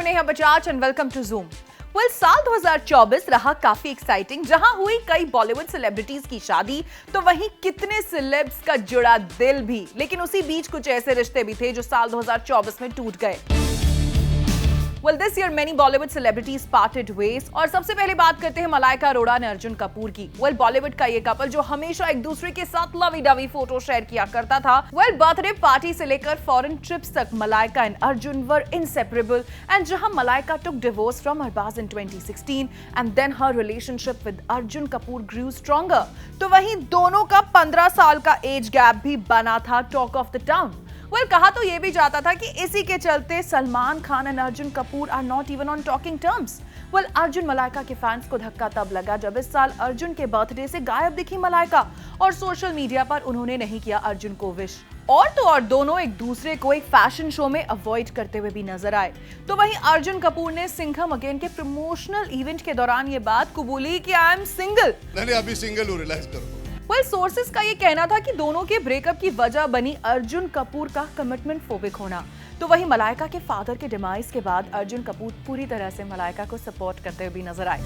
हूं Neha Bajaj and welcome to Zoom. साल 2024 रहा काफी एक्साइटिंग, जहां हुई कई बॉलीवुड सेलिब्रिटीज की शादी, तो वहीं कितने सेलेब्स का जुड़ा दिल भी। लेकिन उसी बीच कुछ ऐसे रिश्ते भी थे जो साल 2024 में टूट गए। This year many Bollywood celebrities parted ways और सबसे पहले बात करते हैं मलाइका अरोड़ा ने अर्जुन कपूर की। बॉलीवुड का ये कपल जो हमेशा एक दूसरे के साथ लवी डवी फोटो शेयर किया करता था। बर्थडे पार्टी से लेकर फॉरेन ट्रिप्स तक Malaika and Arjun were inseparable and जहां Malaika took divorce from Arbaaz in 2016 and then her relationship with Arjun Kapoor grew stronger, तो वहीं दोनों का 15 साल का एज गैप भी बना था टॉक ऑफ द टाउन। कहा तो ये भी जाता था कि इसी के चलते Salman Khan and Arjun Kapoor are not even on talking terms. Arjun Malaika के फैंस को धक्का तब लगा जब इस साल अर्जुन के बर्थडे से गायब दिखी मलाइका और सोशल मीडिया पर उन्होंने नहीं किया अर्जुन को विश। और तो और दोनों एक दूसरे को एक फैशन शो में अवॉइड करते हुए भी नजर आए। तो वहीं अर्जुन कपूर ने सिंघम अगेन के प्रमोशनल इवेंट के दौरान ये बात कबूली कि आई एम सिंगल। नहीं, अभी सिंगल हूं, रिलैक्स करो। सोर्सेस का ये कहना था कि दोनों के ब्रेकअप की वजह बनी अर्जुन कपूर का कमिटमेंट फोबिक होना। तो वहीं मलाइका के फादर के डिमाइस के बाद अर्जुन कपूर पूरी तरह से मलाइका को सपोर्ट करते हुए भी नजर आए।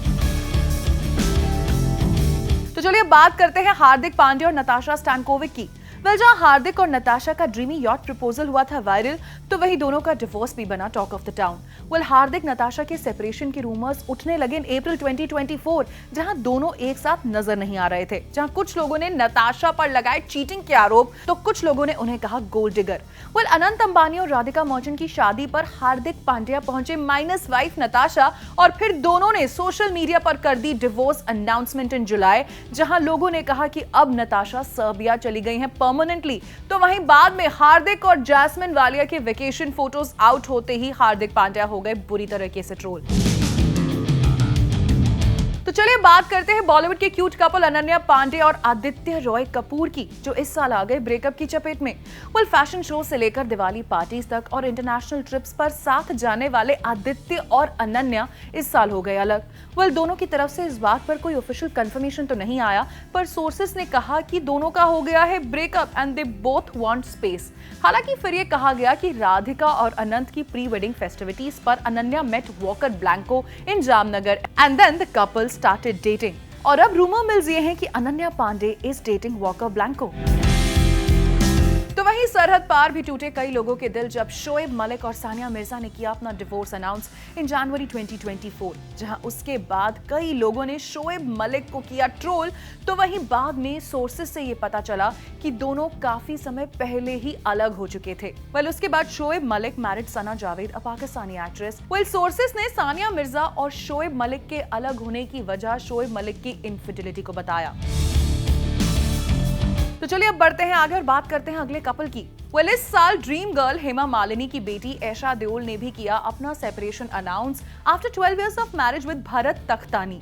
तो चलिए बात करते हैं हार्दिक पांड्या और नताशा स्टैनकोविक की। जहां हार्दिक और नताशा का ड्रीमी यॉट प्रपोजल हुआ था वायरल, तो वहीं दोनों का डिवोर्स भी बना टॉक ऑफ द टाउन। हार्दिक नताशा के सेपरेशन के रूमर्स उठने लगे इन अप्रैल 2024, जहां दोनों एक साथ नजर नहीं आ रहे थे। जहां कुछ लोगों ने नताशा पर लगाए चीटिंग के आरोप, तो कुछ लोगों ने उन्हें कहा गोल्ड डिगर। अनंत अंबानी और राधिका मर्चेंट की शादी पर हार्दिक पांड्या पहुंचे माइनस वाइफ नताशा और फिर दोनों ने सोशल मीडिया पर कर दी डिवोर्स अनाउंसमेंट इन जुलाई, जहां लोगों ने कहा कि अब नताशा सर्बिया चली गई हैं परमानेंटली। तो वहीं बाद में हार्दिक और जैस्मिन वालिया के वेकेशन फोटोज आउट होते ही हार्दिक पांड्या हो गए बुरी तरीके से ट्रोल। तो चलिए बात करते हैं बॉलीवुड के क्यूट कपल अनन्या पांडे और आदित्य रॉय कपूर की, जो इस साल आ गए ब्रेकअप की चपेट में। फैशन शो से लेकर दिवाली पार्टीज तक और इंटरनेशनल ट्रिप्स पर साथ जाने वाले आदित्य और अनन्या इस साल हो गए अलग। दोनों की तरफ से इस बात पर कोई ऑफिशियल कंफर्मेशन तो नहीं आया, पर सोर्सेस ने कहा कि दोनों का हो गया है breakup and they both want space. हालांकि फिर ये कहा गया कि राधिका और अनंत की प्री वेडिंग फेस्टिविटीज पर Ananya met Walker Blanco in Jamnagar and then the couple started dating. और अब रूमर मिल्स ये हैं कि Ananya Panday is dating Walker Blanco. तो वहीं सरहद पार भी टूटे कई लोगों के दिल जब शोएब मलिक और सानिया मिर्जा ने किया अपना डिवोर्स अनाउंस इन जनवरी 2024, जहां उसके बाद कई लोगों ने शोएब मलिक को किया ट्रोल। तो वहीं बाद में सोर्सेस से ये पता चला कि दोनों काफी समय पहले ही अलग हो चुके थे। उसके बाद शोएब मलिक मैरिड सना जावेद, अ पाकिस्तानी एक्ट्रेस। सोर्सेस ने सानिया मिर्जा और शोएब मलिक के अलग होने की वजह शोएब मलिक की इनफिडिलिटी को बताया। तो चलिए अब बढ़ते हैं आगे और बात करते हैं अगले कपल की। इस साल ड्रीम गर्ल हेमा मालिनी की बेटी ऐशा देओल ने भी किया अपना separation announce after 12 years of marriage with Bharat Takhtani.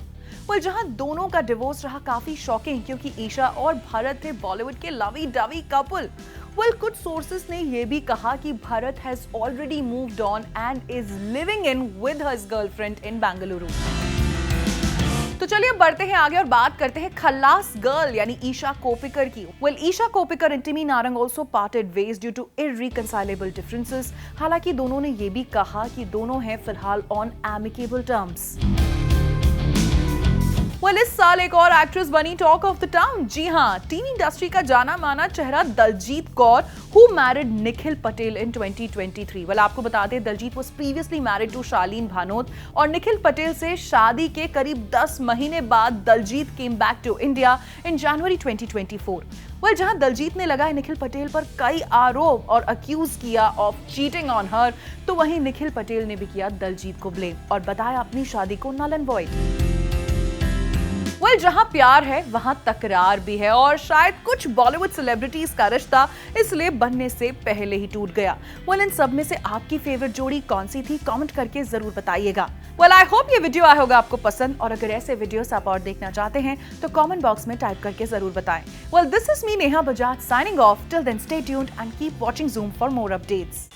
जहां दोनों का डिवोर्स रहा काफी शॉकिंग, क्योंकि ईशा और भरत थे बॉलीवुड के लवी डवी कपल। कुछ सोर्सेस ने यह भी कहा कि Bharat has already moved on and is living in with his girlfriend इन बेंगलुरु। तो चलिए अब बढ़ते हैं आगे और बात करते हैं खल्लास गर्ल यानी ईशा कोप्पिकर की। ईशा कोप्पिकर एंड टिमी Narang also parted ways due to irreconcilable differences। हालांकि दोनों ने ये भी कहा कि दोनों हैं फिलहाल ऑन amicable terms। इस साल एक और एक्ट्रेस बनी टॉक ऑफ द टाउन। जी हाँ, टीवी इंडस्ट्री का जाना माना चेहरा Daljeet Kaur, who married Nikhil Patel in 2023। आपको बता दें Daljeet was previously married to Shalin Bhanot और निखिल पटेल से शादी के करीब 10 महीने बाद Daljeet came back to India in January 2024। जहां दलजीत ने लगाए निखिल पटेल पर कई आरोप और अक्यूज किया ऑफ चीटिंग ऑन हर, तो वहीं निखिल पटेल ने भी किया दलजीत को ब्लेम और बताया अपनी शादी को नल एंड वॉइड। जहां प्यार है वहां तकरार भी है, और शायद कुछ बॉलीवुड सेलिब्रिटीज का रिश्ता इसलिए बनने से पहले ही टूट गया। इन सब में से आपकी फेवरेट जोड़ी कौन सी थी, कमेंट करके जरूर बताइएगा। आई होप ये वीडियो आया होगा आपको पसंद, और अगर ऐसे वीडियोस आप और देखना चाहते हैं तो कमेंट बॉक्स में टाइप करके जरूर बताएं। This is me Neha Bajaj signing off. Till then stay tuned and keep watching Zoom for more updates.